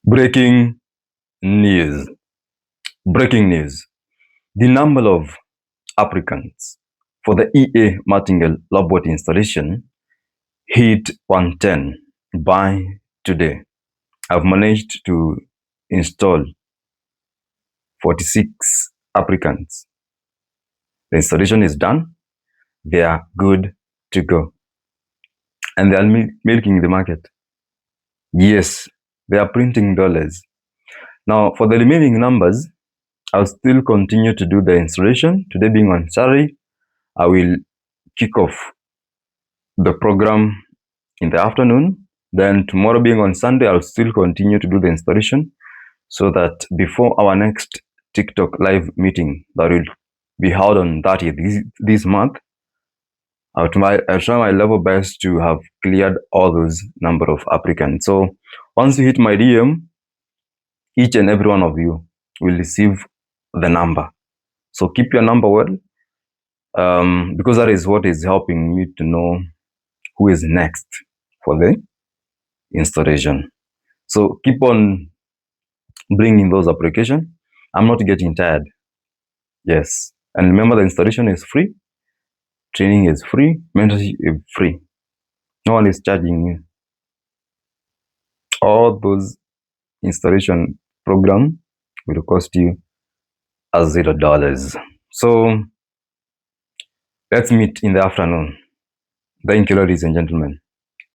Breaking news. Breaking news. The number of applicants for the EA Martingale robot installation hit 110 by today. I've managed to install 46 applicants. The installation is done. They are good to go. And they are milking the market. Yes, they are printing dollars. Now, for the remaining numbers, I'll still continue to do the installation. Today being on Saturday, I will kick off the program in the afternoon. Then tomorrow being on Sunday, I'll still continue to do the installation so that before our next TikTok live meeting that will be held on 30th this month, I'll try my level best to have cleared all those number of applicants. So once you hit my DM, each and every one of you will receive the number. So keep your number well, because that is what is helping me to know who is next for the installation. So keep on bringing those applications. I'm not getting tired. Yes. And remember, the installation is free. Training is free. Mentorship is free. No one is charging you. All those installation program will cost you $0. So let's meet in the afternoon. Thank you, ladies and gentlemen.